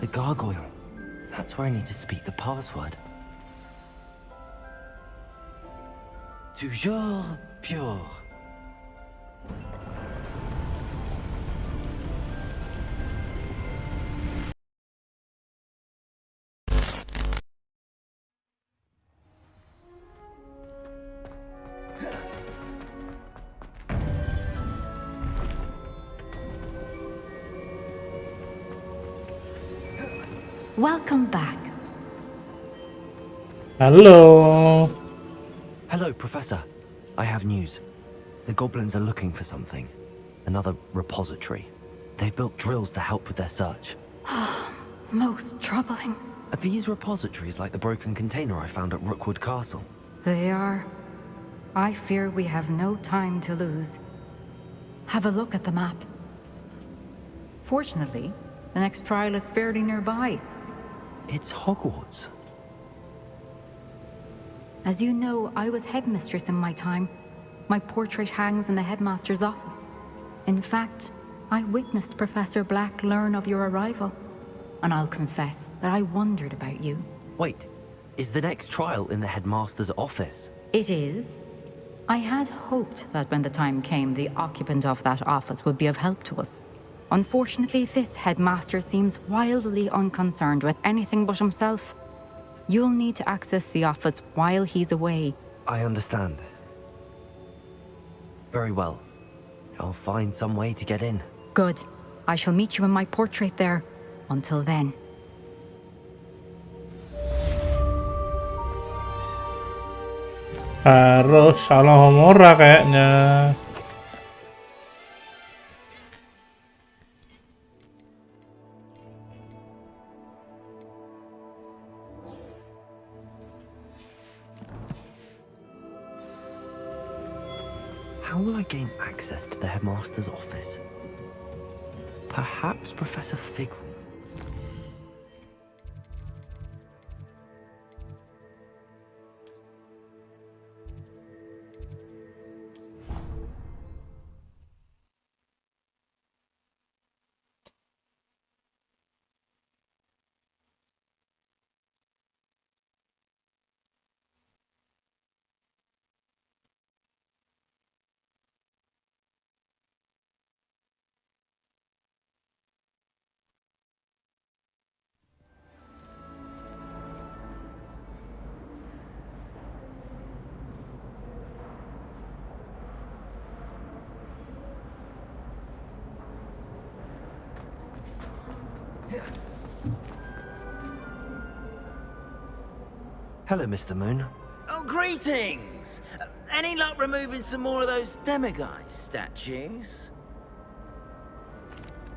The gargoyle. That's where I need to speak the password. Toujours pure. Welcome back. Hello. Hello, Professor. I have news. The goblins are looking for something. Another repository. They've built drills to help with their search. Most troubling. Are these repositories like the broken container I found at Rookwood Castle? They are. I fear we have no time to lose. Have a look at the map. Fortunately, the next trial is fairly nearby. It's Hogwarts. As you know, I was headmistress in my time. My portrait hangs in the headmaster's office. In fact, I witnessed Professor Black learn of your arrival. And I'll confess that I wondered about you. Wait, is the next trial in the headmaster's office? It is. I had hoped that when the time came, the occupant of that office would be of help to us. Unfortunately, this headmaster seems wildly unconcerned with anything but himself. You'll need to access the office while he's away. I understand. Very well. I'll find some way to get in. Good. I shall meet you in my portrait there. Until then. Harus salah Homora kayaknya. How will I gain access to the headmaster's office? Perhaps Professor Fig. Hello, Mr. Moon. Oh, greetings! Any luck removing some more of those demiguise statues?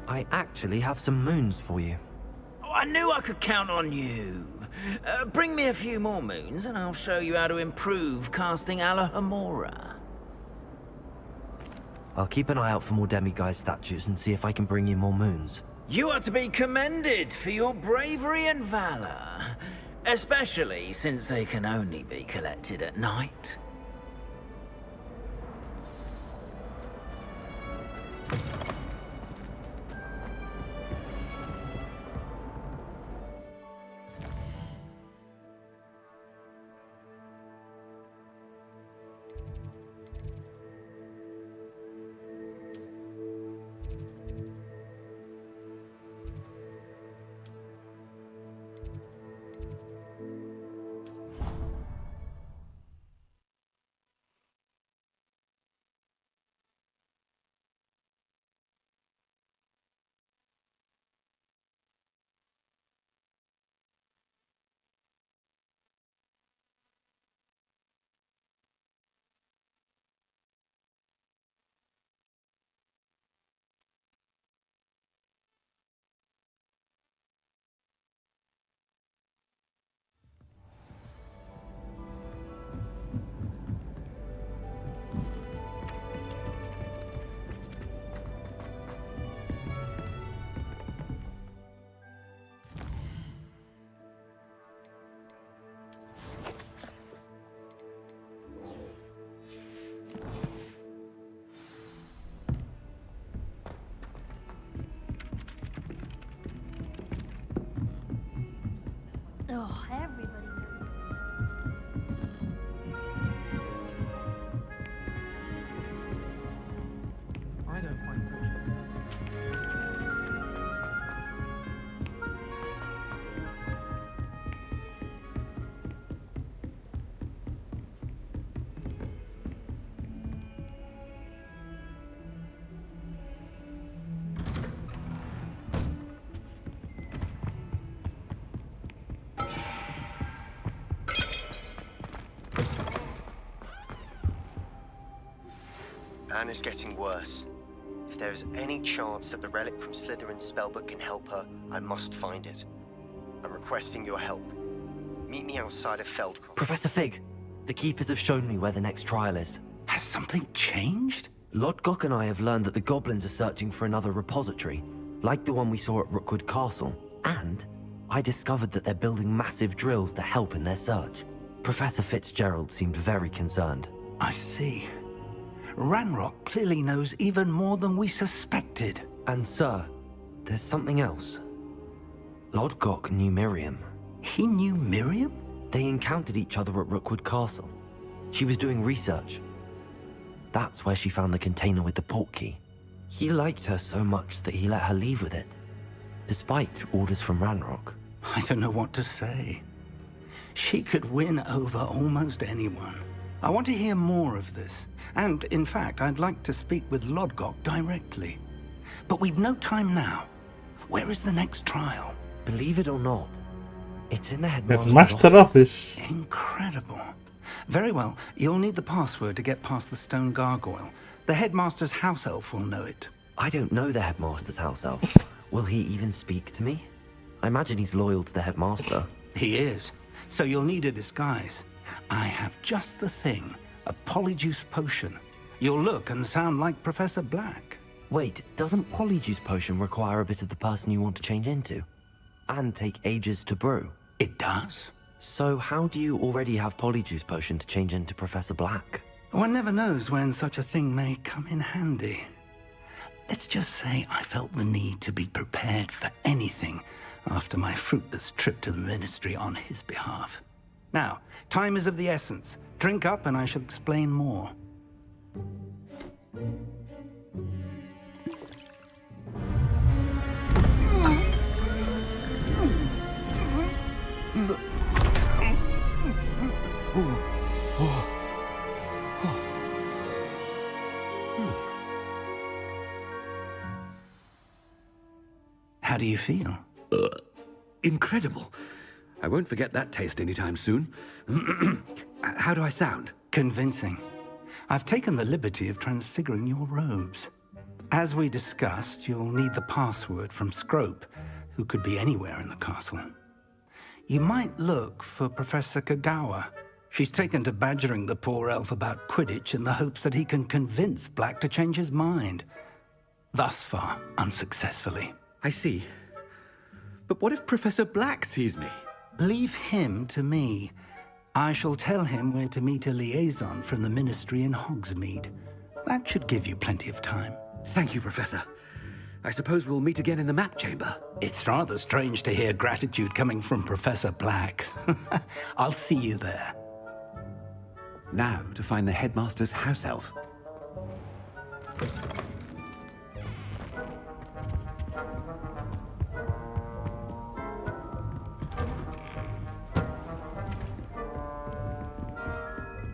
I actually have some moons for you. Oh, I knew I could count on you. Bring me a few more moons and I'll show you how to improve casting Alohomora. I'll keep an eye out for more demiguise statues and see if I can bring you more moons. You are to be commended for your bravery and valor, especially since they can only be collected at night. Oh, everybody knows. I don't find friendship. Anna's getting worse. If there is any chance that the relic from Slytherin's spellbook can help her, I must find it. I'm requesting your help. Meet me outside of Feldcroft. Professor Fig, the Keepers have shown me where the next trial is. Has something changed? Lodgok and I have learned that the goblins are searching for another repository, like the one we saw at Rookwood Castle. And I discovered that they're building massive drills to help in their search. Professor Fitzgerald seemed very concerned. I see. Ranrock clearly knows even more than we suspected. And sir, there's something else. Lodgok knew Miriam. He knew Miriam? They encountered each other at Rookwood Castle. She was doing research. That's where she found the container with the portkey. He liked her so much that he let her leave with it, despite orders from Ranrock. I don't know what to say. She could win over almost anyone. I want to hear more of this. And, in fact, I'd like to speak with Lodgok directly. But we've no time now. Where is the next trial? Believe it or not, it's in the Headmaster headmaster's office. Incredible. Very well. You'll need the password to get past the stone gargoyle. The headmaster's house elf will know it. I don't know the headmaster's house elf. Will he even speak to me? I imagine he's loyal to the headmaster. He is. So you'll need a disguise. I have just the thing. A polyjuice potion. You'll look and sound like Professor Black. Wait, doesn't Polyjuice Potion require a bit of the person you want to change into? And take ages to brew? It does? So how do you already have Polyjuice Potion to change into Professor Black? One never knows when such a thing may come in handy. Let's just say I felt the need to be prepared for anything after my fruitless trip to the Ministry on his behalf. Now, time is of the essence. Drink up and I shall explain more. How do you feel? Incredible. I won't forget that taste anytime soon. How do I sound? Convincing. I've taken the liberty of transfiguring your robes. As we discussed, you'll need the password from Scrope, who could be anywhere in the castle. You might look for Professor Kagawa. She's taken to badgering the poor elf about Quidditch in the hopes that he can convince Black to change his mind. Thus far, unsuccessfully. I see. But what if Professor Black sees me? Leave him to me. I shall tell him where to meet a liaison from the Ministry in Hogsmeade. That should give you plenty of time. Thank you, Professor. I suppose we'll meet again in the map chamber. It's rather strange to hear gratitude coming from Professor Black. I'll see you there. Now to find the headmaster's house elf.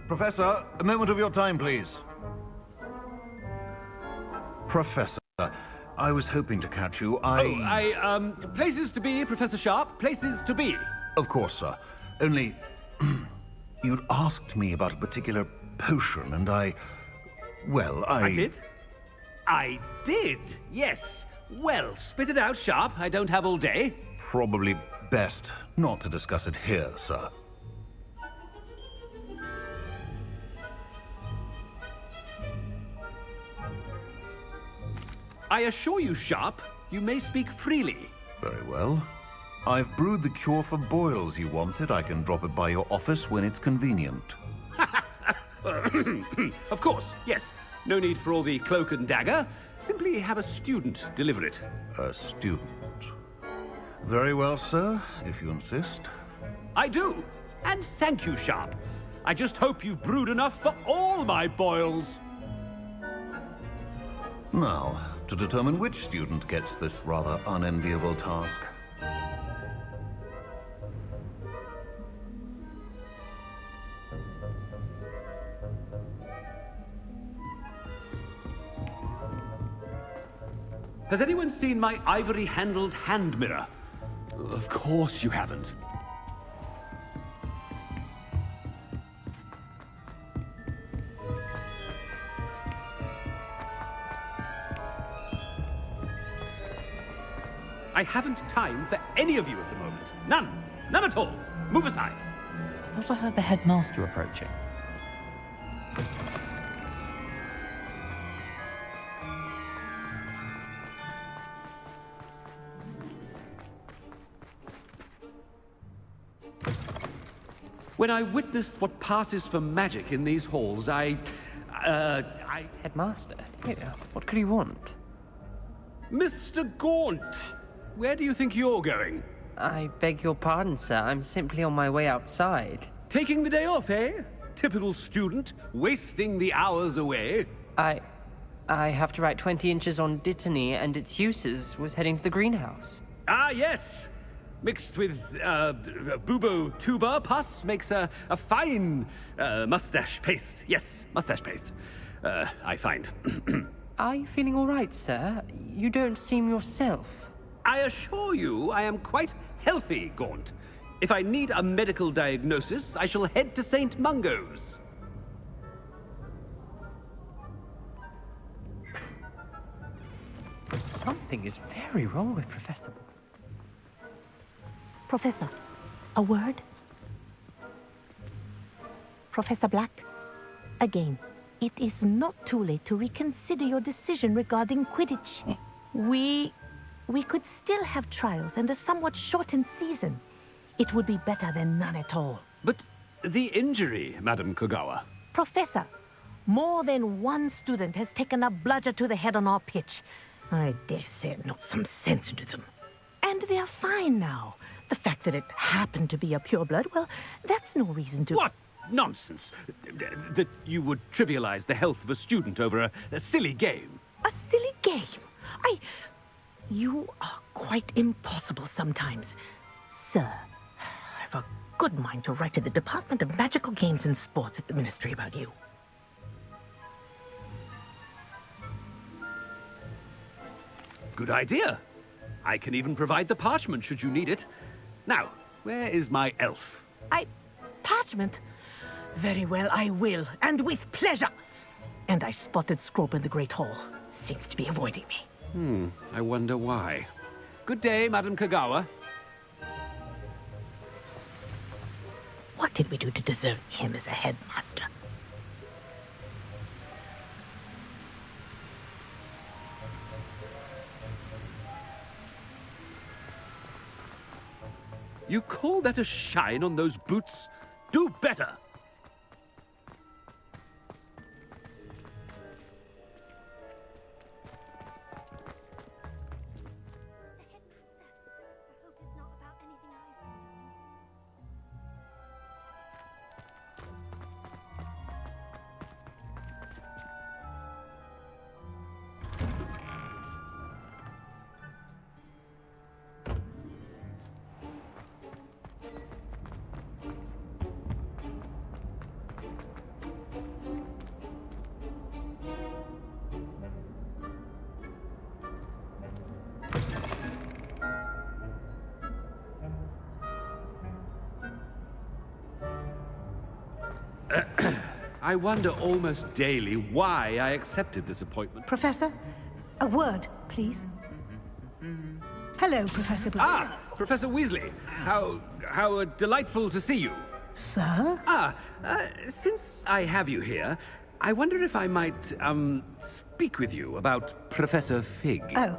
Professor, a moment of your time, please. Professor, I was hoping to catch you. Places to be, Professor Sharp. Places to be. Of course, sir. Only, you'd asked me about a particular potion, and I did? I did, yes. Well, spit it out, Sharp. I don't have all day. Probably best not to discuss it here, sir. I assure you, Sharp, you may speak freely. Very well. I've brewed the cure for boils you wanted. I can drop it by your office when it's convenient. Of course, yes. No need for all the cloak and dagger. Simply have a student deliver it. A student. Very well, sir, if you insist. I do. And thank you, Sharp. I just hope you've brewed enough for all my boils. Now, to determine which student gets this rather unenviable task. Has anyone seen my ivory-handled hand mirror? Of course you haven't. I haven't time for any of you at the moment. None. None at all. Move aside. I thought I heard the headmaster approaching. When I witnessed what passes for magic in these halls, Headmaster? Here, what could he want? Mr. Gaunt, where do you think you're going? I beg your pardon, sir. I'm simply on my way outside. Taking the day off, eh? Typical student, wasting the hours away. I have to write 20 inches on Dittany and its uses. Was heading to the greenhouse. Ah, yes. Mixed with bubo tuber pus makes a fine mustache paste. Yes, mustache paste. I find. Are you feeling all right, sir? You don't seem yourself. I assure you I am quite healthy, Gaunt. If I need a medical diagnosis, I shall head to St. Mungo's. Something is very wrong with Professor. Professor, a word? Professor Black, again, it is not too late to reconsider your decision regarding Quidditch. We could still have trials and a somewhat shortened season. It would be better than none at all. But the injury, Madam Kogawa. Professor, more than one student has taken a bludger to the head on our pitch. I dare say it knocked some sense into them. And they're fine now. The fact that it happened to be a pureblood, well, that's no reason to... What nonsense! That you would trivialize the health of a student over a silly game. A silly game? You are quite impossible sometimes. Sir, I've a good mind to write to the Department of Magical Games and Sports at the Ministry about you. Good idea. I can even provide the parchment should you need it. Now, where is my elf? Parchment? Very well, I will, and with pleasure. And I spotted Scrope in the Great Hall. Seems to be avoiding me. I wonder why. Good day, Madam Kogawa. What did we do to deserve him as a headmaster? You call that a shine on those boots? Do better! I wonder almost daily why I accepted this appointment. Professor, a word, please. Hello, Professor Black. Ah, Professor Weasley. How delightful to see you. Sir? Since I have you here, I wonder if I might, speak with you about Professor Fig. Oh,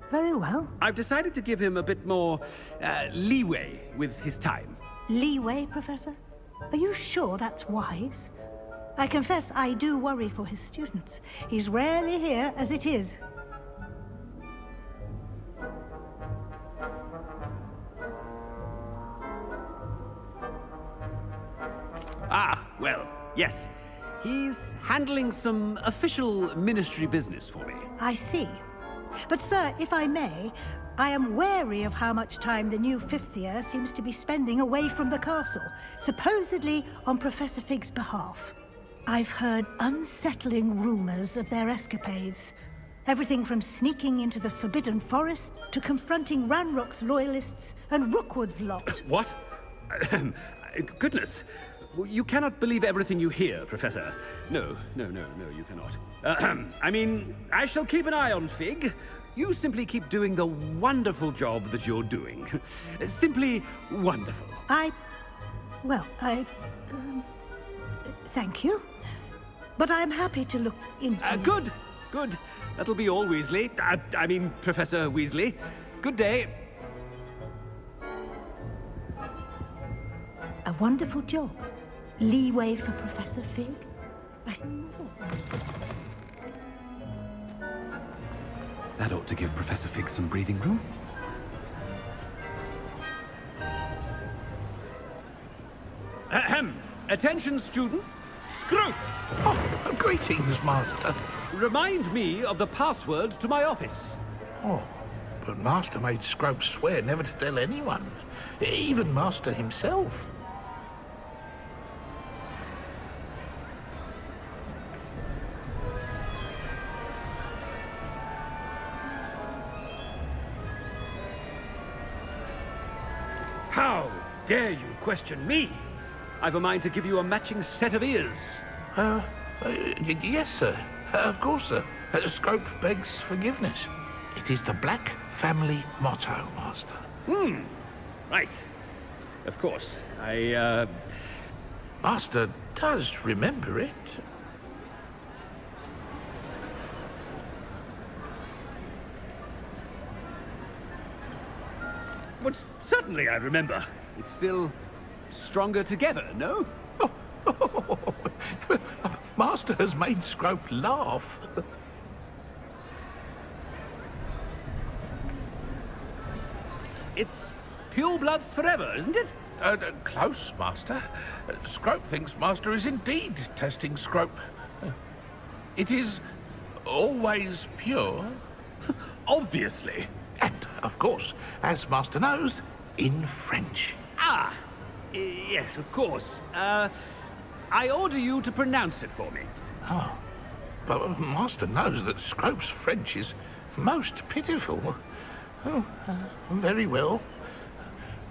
very well. I've decided to give him a bit more, leeway with his time. Leeway, Professor? Are you sure that's wise? I confess I do worry for his students. He's rarely here as it is. Ah, well, yes. He's handling some official ministry business for me. I see. But, sir, if I may, I am wary of how much time the new fifth year seems to be spending away from the castle, supposedly on Professor Fig's behalf. I've heard unsettling rumors of their escapades. Everything from sneaking into the Forbidden Forest to confronting Ranrock's loyalists and Rookwood's lot. What? Goodness. You cannot believe everything you hear, Professor. No, you cannot. I mean, I shall keep an eye on Fig. You simply keep doing the wonderful job that you're doing. Simply wonderful. Thank you. But I'm happy to look into... Good. That'll be all, Weasley. I mean, Professor Weasley. Good day. A wonderful job. Leeway for Professor Fig? That ought to give Professor Fig some breathing room. Ahem. Attention, students. Scrope! Oh, greetings, Master. Remind me of the password to my office. Oh, but Master made Scrope swear never to tell anyone, even Master himself. How dare you question me? I've a mind to give you a matching set of ears. Yes, sir. Of course, sir. Scrope begs forgiveness. It is the Black family motto, Master. Right. Of course. Master does remember it. But certainly I remember. It's still stronger together, no? Master has made Scrope laugh. It's pure bloods forever, isn't it? Close, Master. Scrope thinks Master is indeed testing Scrope. It is always pure. Obviously. And, of course, as Master knows, in French. Ah! Yes, of course. I order you to pronounce it for me. Oh, but Master knows that Scrope's French is most pitiful. Oh, very well.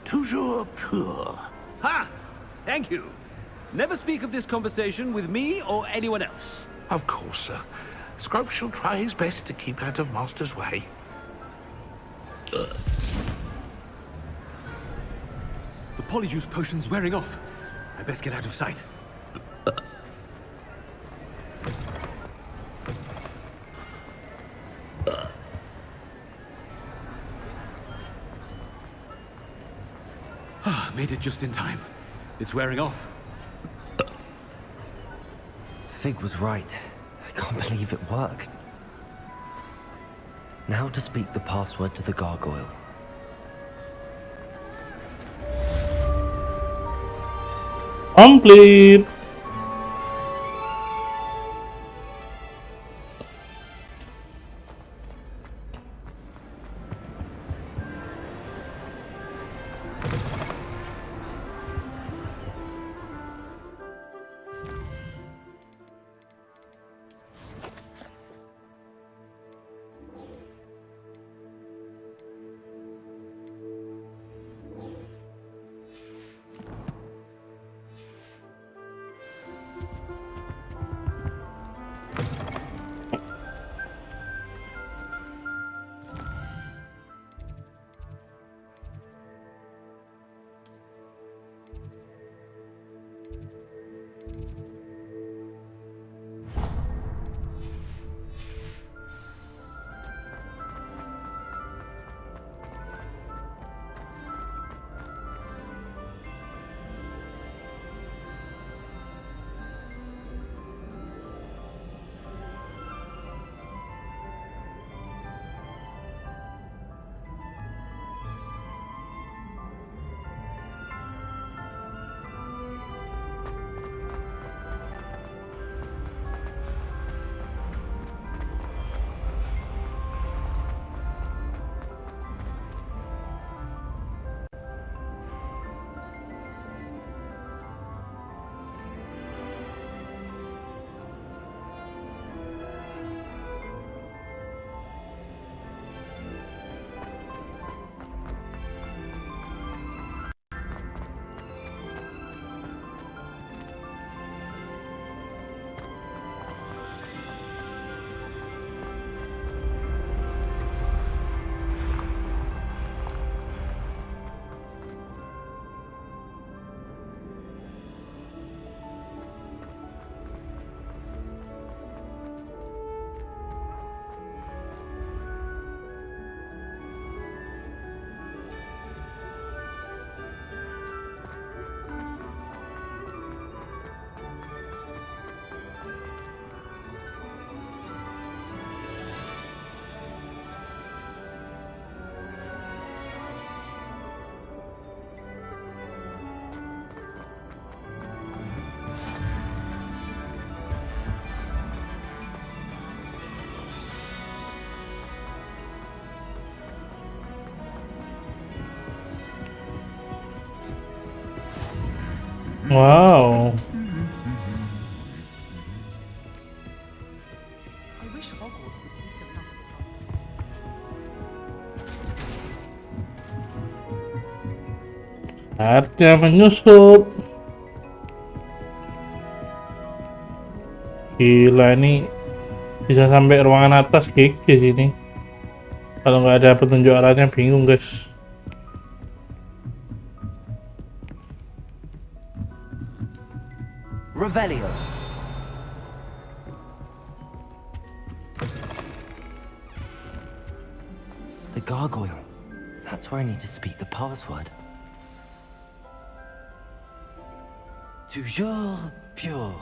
Toujours pur. Ha! Thank you. Never speak of this conversation with me or anyone else. Of course, sir. Scrope shall try his best to keep out of Master's way. The polyjuice potion's wearing off. I best get out of sight. Made it just in time. It's wearing off. Fig was right. I can't believe it worked. Now to speak the password to the gargoyle. Complete. Wow. Saatnya menyusup. Gila, ini bisa sampai ruangan atas gigi sini. Kalau nggak ada petunjuk arahnya bingung guys. Revelio. The gargoyle. That's where I need to speak the password. Toujours pure.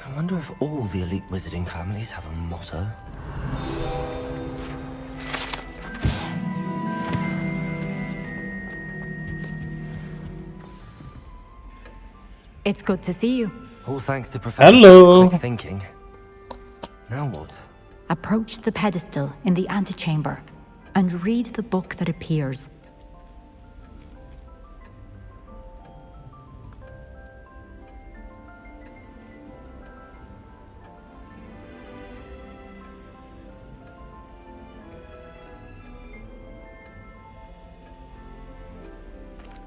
I wonder if all the elite wizarding families have a motto. It's good to see you. All thanks to Professor Hello. quick thinking. Now what? Approach the pedestal in the antechamber and read the book that appears.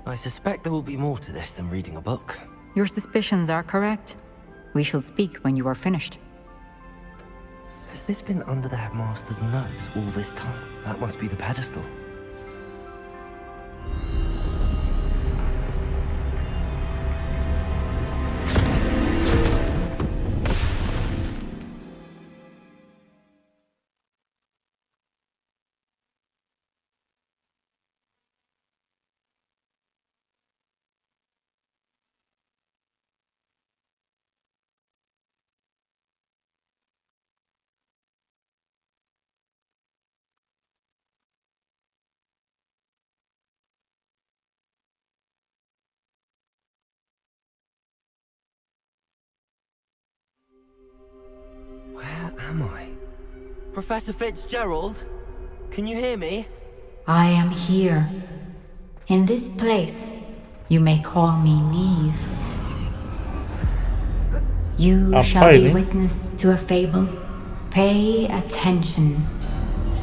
I suspect there will be more to this than reading a book. Your suspicions are correct. We shall speak when you are finished. Has this been under the headmaster's nose all this time? That must be the pedestal. Where am I? Professor Fitzgerald? Can you hear me? I am here. In this place, you may call me Neve. You shall be witness to a fable. Pay attention.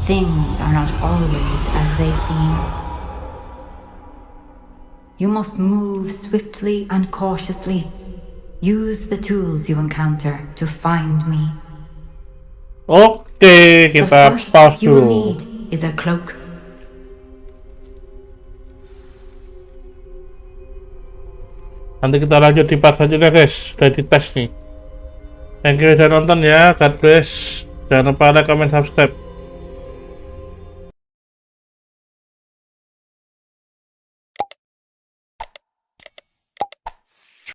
Things are not always as they seem. You must move swiftly and cautiously. Use the tools you encounter to find me. Oke, The kita first pause you will dulu. need is a cloak. Nanti kita lanjut di part selanjutnya guys. Udah dites nih. Thank you udah nonton ya. God bless. Jangan lupa like, comment, subscribe.